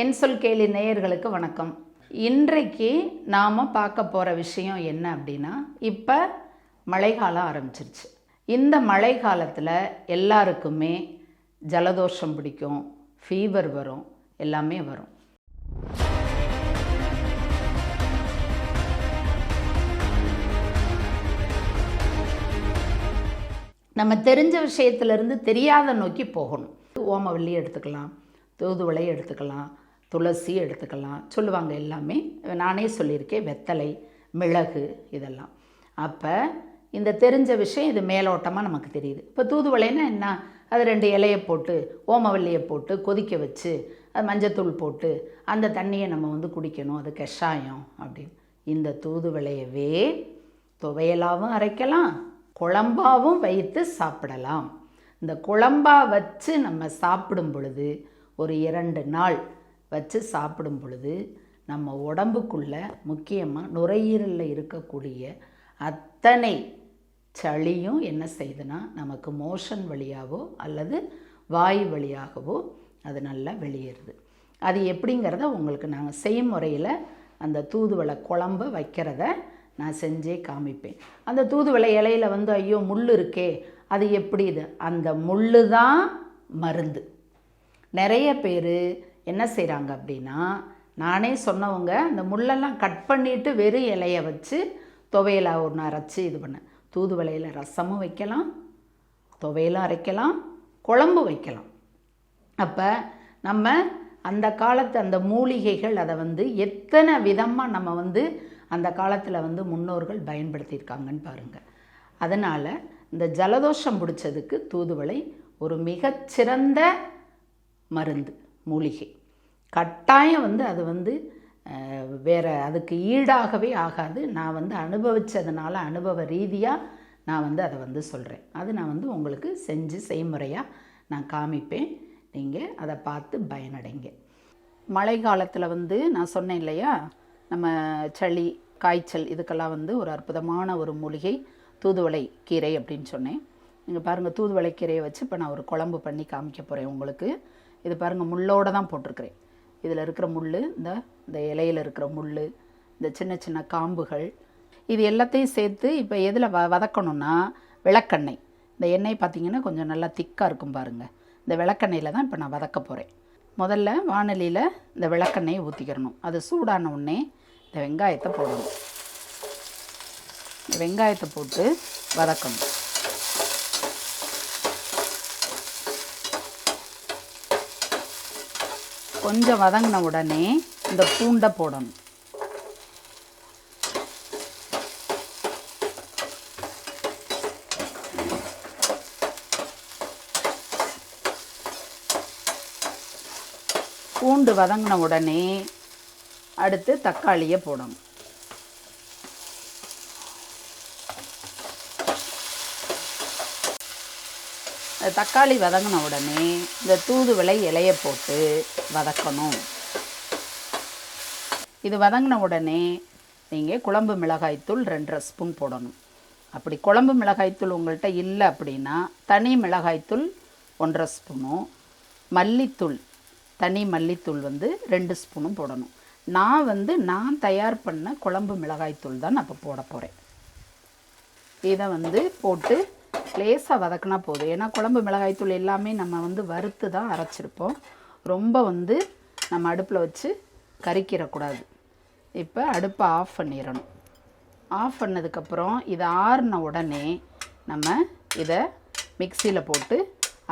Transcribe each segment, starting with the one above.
என் சொல் கேலி நேயர்களுக்கு வணக்கம். இன்றைக்கு நாம் பார்க்க போகிற விஷயம் என்ன அப்படின்னா, இப்போ மழைக்காலம் ஆரம்பிச்சிருச்சு. இந்த மழை காலத்தில் எல்லாருக்குமே ஜலதோஷம் பிடிக்கும், ஃபீவர் வரும், எல்லாமே வரும். நம்ம தெரிஞ்ச விஷயத்திலிருந்து தெரியாத நோக்கி போகணும். ஓமவல்லி எடுத்துக்கலாம், தூதுவளை எடுத்துக்கலாம், துளசி எடுத்துக்கலாம் சொல்லுவாங்க. எல்லாமே நானே சொல்லியிருக்கேன். வெத்தலை, மிளகு இதெல்லாம். அப்போ இந்த தெரிஞ்ச விஷயம் இது மேலோட்டமாக நமக்கு தெரியுது. இப்போ தூதுவளைன்னா என்ன? அது 2 இலையை போட்டு ஓமவல்லியை போட்டு கொதிக்க வச்சு அது மஞ்சத்தூள் போட்டு அந்த தண்ணியை நம்ம குடிக்கணும், அது கஷாயம் அப்படின்னு. இந்த தூதுவளையவே துவையலாகவும் அரைக்கலாம், குழம்பாகவும் வைத்து சாப்பிடலாம். இந்த குழம்பா வச்சு நம்ம சாப்பிடும் பொழுது, ஒரு 2 நாள் வச்சு சாப்பிடும் பொழுது நம்ம உடம்புக்குள்ள முக்கியமாக நுரையீரலில் இருக்கக்கூடிய அத்தனை சளியும் என்ன செய்யுதுன்னா நமக்கு மோஷன் வழியாகவோ அல்லது வாய் வழியாகவோ அது நல்லா வெளியேறுது. அது எப்படிங்கிறத உங்களுக்கு நாங்கள் செய்முறையில் அந்த தூதுவளை குழம்பு வைக்கிறத நான் செஞ்சே காமிப்பேன். அந்த தூதுவளை இலையில் ஐயோ முள் இருக்கே, அது எப்படி? இது அந்த முள் தான் மருந்து. நிறைய பேர் என்ன செய்கிறாங்க அப்படின்னா, நானே சொன்னவங்க அந்த முள்ளெல்லாம் கட் பண்ணிவிட்டு வெறும் இலையை வச்சு துவையலை ஒன்று அரைச்சி இது பண்ண. தூதுவளையில் ரசமும் வைக்கலாம், துவையலும் அரைக்கலாம், குழம்பு வைக்கலாம். அப்போ நம்ம அந்த காலத்து அந்த மூலிகைகள் அதை எத்தனை விதமாக நம்ம அந்த காலத்தில் முன்னோர்கள் பயன்படுத்தியிருக்காங்கன்னு பாருங்கள். அதனால் இந்த ஜலதோஷம் பிடிச்சதுக்கு தூதுவளை ஒரு மிகச்சிறந்த மருந்து, மூலிகை. கட்டாயம் அது வேறு அதுக்கு ஈடாகவே ஆகாது. நான் அனுபவித்ததுனால அனுபவ ரீதியாக நான் அதை சொல்கிறேன். அது நான் உங்களுக்கு செஞ்சு செய்முறையாக நான் காமிப்பேன். நீங்கள் அதை பார்த்து பயனடைங்க. மழை காலத்தில் நான் சொன்னேன் இல்லையா, நம்ம சளி காய்ச்சல் இதுக்கெல்லாம் ஒரு அற்புதமான ஒரு மூலிகை தூதுவளை கீரை அப்படின்னு சொன்னேன். நீங்கள் பாருங்கள், தூதுவளை கீரையை வச்சு இப்போ நான் ஒரு குழம்பு பண்ணி காமிக்க போகிறேன் உங்களுக்கு. இது பாருங்கள், முள்ளோடு தான் போட்டிருக்கிறேன். இதில் இருக்கிற முள், இந்த இலையில் இருக்கிற முள், இந்த சின்ன சின்ன காம்புகள், இது எல்லாத்தையும் சேர்த்து இப்போ எதில் வதக்கணும்னா விளக்கெண்ணெய். இந்த எண்ணெய் பார்த்திங்கன்னா கொஞ்சம் நல்லா திக்காக இருக்கும் பாருங்கள். இந்த விளக்கெண்ணெயில் தான் இப்போ நான் வதக்க போகிறேன். முதல்ல வானலியில் இந்த விளக்கெண்ணெயை ஊற்றிக்கிறணும். அது சூடான உடனே இந்த வெங்காயத்தை போடணும். இந்த வெங்காயத்தை போட்டு வதக்கணும். கொஞ்சம் வதங்கின உடனே இந்த பூண்டை போடணும். பூண்டு வதங்கின உடனே அடுத்து தக்காளியை போடணும். தக்காளி வதங்கின உடனே இந்த தூதுவளை இலையை போட்டு வதக்கணும். இது வதங்கின உடனே நீங்கள் குழம்பு மிளகாய்த்தூள் 2.5 ஸ்பூன் போடணும். அப்படி குழம்பு மிளகாய்த்தூள் உங்கள்கிட்ட இல்லை அப்படின்னா தனி மிளகாய்த்தூள் 1.5 ஸ்பூனும், மல்லித்தூள் தனி மல்லித்தூள் 2 ஸ்பூனும் போடணும். நான் தயார் பண்ண குழம்பு மிளகாய்த்தூள் தான் அப்போ போட போகிறேன். இதை போட்டு லேசாக வதக்கினா போதும். ஏன்னா குழம்பு மிளகாய்த்தூள் எல்லாமே நம்ம வறுத்து தான் அரைச்சிருப்போம். ரொம்ப நம்ம அடுப்பில் வச்சு கறிக்கிறக்கூடாது. இப்போ அடுப்பை ஆஃப் பண்ணிடணும். ஆஃப் பண்ணதுக்கப்புறம் இதை ஆறின உடனே நம்ம இதை மிக்சியில் போட்டு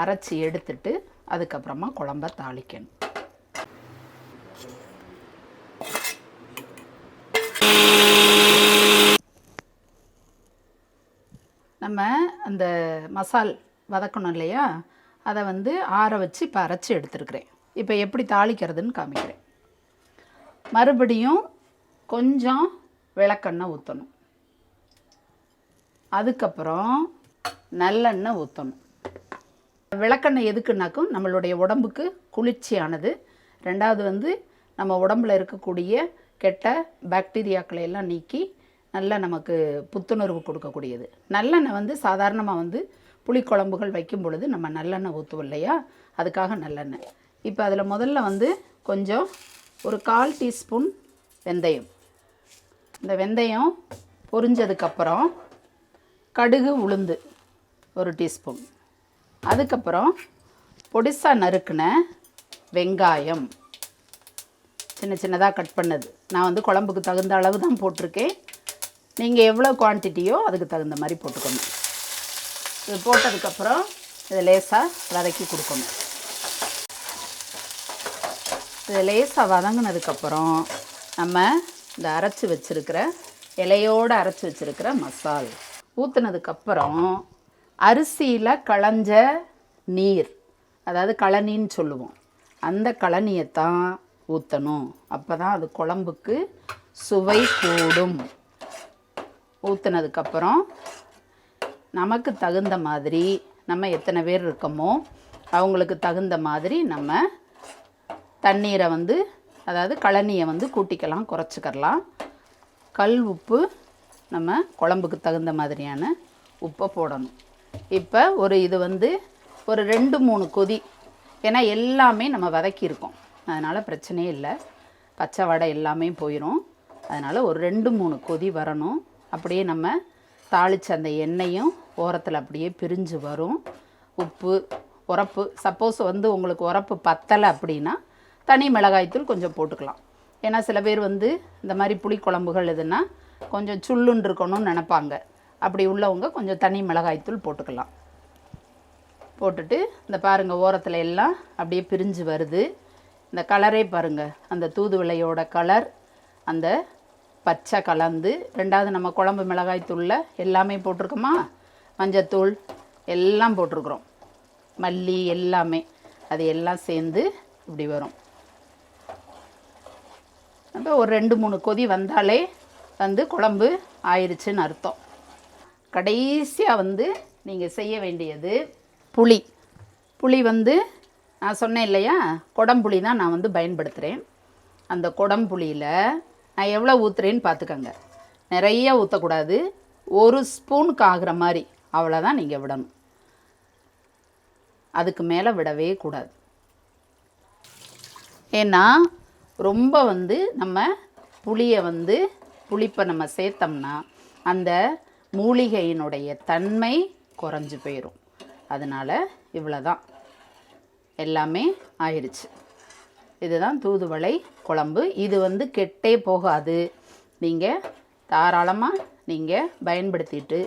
அரைச்சி எடுத்துட்டு அதுக்கப்புறமா குழம்ப தாளிக்கணும். நம்ம அந்த மசால் வதக்கணும் இல்லையா, அதை ஆற வச்சு இப்போ அரைச்சி எடுத்துருக்கிறேன். இப்போ எப்படி தாளிக்கிறதுன்னு காமிக்கிறேன். மறுபடியும் கொஞ்சம் விளக்கெண்ணெய் ஊற்றணும். அதுக்கப்புறம் நல்லெண்ணெய் ஊற்றணும். விளக்கெண்ணெய் எதுக்குன்னாக்கும் நம்மளுடைய உடம்புக்கு குளிர்ச்சியானது. ரெண்டாவது நம்ம உடம்பில் இருக்கக்கூடிய கெட்ட பாக்டீரியாக்களை எல்லாம் நீக்கி நல்லா நமக்கு புத்துணர்வு கொடுக்கக்கூடியது. நல்லெண்ணெய் சாதாரணமாக புளிக்குழம்புகள் வைக்கும் பொழுது நம்ம நல்லெண்ணெய் ஊற்றுவோம் இல்லையா, அதுக்காக நல்லெண்ணெய். இப்போ அதில் முதல்ல வந்து கொஞ்சம் ஒரு 1/4 டீஸ்பூன் வெந்தயம். இந்த வெந்தயம் பொரிஞ்சதுக்கப்புறம் கடுகு உளுந்து 1 டீஸ்பூன். அதுக்கப்புறம் பொடிசாக நறுக்கின வெங்காயம் சின்ன சின்னதாக கட் பண்ணது. நான் வந்து குழம்புக்கு தகுந்த அளவு தான் போட்டிருக்கேன். நீங்கள் எவ்வளோ குவான்டிட்டியோ அதுக்கு தகுந்த மாதிரி போட்டுக்கணும். இது போட்டதுக்கப்புறம் இதை லேசாக வதக்கி கொடுக்கணும். இது லேசாக வதங்கினதுக்கப்புறம் நம்ம இந்த அரைச்சி வச்சுருக்கிற இலையோடு அரைச்சி வச்சுருக்கிற மசால் ஊற்றுனதுக்கப்புறம் அரிசியில் களைஞ்ச நீர், அதாவது கழனின்னு சொல்லுவோம், அந்த கழனியைத்தான் ஊற்றணும். அப்போ தான் அது குழம்புக்கு சுவை கூடும். ஊற்றுனதுக்கப்புறம் நமக்கு தகுந்த மாதிரி, நம்ம எத்தனை பேர் இருக்கோமோ அவங்களுக்கு தகுந்த மாதிரி நம்ம தண்ணீரை வந்து, அதாவது கழனியை வந்து கூட்டிக்கலாம், குறைச்சிக்கலாம். கல் உப்பு நம்ம குழம்புக்கு தகுந்த மாதிரியான உப்பை போடணும். இப்போ இது வந்து ஒரு 2-3 கொதி, ஏன்னா எல்லாமே நம்ம வதக்கியிருக்கோம், அதனால் பிரச்சனையே இல்லை, பச்சை வடை எல்லாமே போயிடும். அதனால் ஒரு 2-3 கொதி வரணும். அப்படியே நம்ம தாளித்த அந்த எண்ணெயும் ஓரத்தில் அப்படியே பிரிஞ்சு வரும். உப்பு உரப்பு, சப்போஸ் வந்து உங்களுக்கு உரப்பு பத்தலை அப்படின்னா தனி மிளகாய்த்தூள் கொஞ்சம் போட்டுக்கலாம். ஏன்னா சில பேர் வந்து இந்த மாதிரி புளிக்குழம்புகள் எதுனா கொஞ்சம் சுள்ளுன்னு இருக்கணும்னு நினப்பாங்க. அப்படி உள்ளவங்க கொஞ்சம் தனி மிளகாய்த்தூள் போட்டுக்கலாம். போட்டுட்டு இந்த பாருங்கள், ஓரத்தில் எல்லாம் அப்படியே பிரிஞ்சு வருது. இந்த கலரே பாருங்கள், அந்த தூதுவளையோட கலர், அந்த பச்சை கலந்து. ரெண்டாவது நம்ம குழம்பு மிளகாய்த்தூளில் எல்லாமே போட்டிருக்கோமா, மஞ்சத்தூள் எல்லாம் போட்டிருக்குறோம், மல்லி எல்லாமே, அது எல்லாம் சேர்ந்து இப்படி வரும். அப்போ ஒரு 2-3 கொதி வந்தாலே வந்து குழம்பு ஆயிடுச்சுன்னு அர்த்தம். கடைசியாக வந்து நீங்கள் செய்ய வேண்டியது புளி. புளி வந்து நான் சொன்னேன் இல்லையா, குடம்புளி தான் நான் வந்து பயன்படுத்துகிறேன். அந்த குடம்புளியில் நான் எவ்வளோ ஊற்றுறேன்னு பார்த்துக்கங்க. நிறைய ஊற்றக்கூடாது, 1 ஸ்பூனுக்கு ஆகிற மாதிரி அவ்வளோதான் நீங்கள் விடணும். அதுக்கு மேலே விடவே கூடாது. ஏன்னா ரொம்ப வந்து நம்ம புளியை வந்து புளிப்பை நம்ம சேர்த்தோம்னா அந்த மூலிகையினுடைய தன்மை குறைஞ்சி போயிடும். அதனால் இவ்வளோ தான், எல்லாமே ஆயிடுச்சு. இதுதான் தூதுவளை குழம்பு. இது வந்து கெட்டே போகாது. நீங்கள் தாராளமாக நீங்கள் பயன்படுத்திட்டு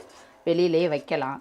வெளியிலே வைக்கலாம்.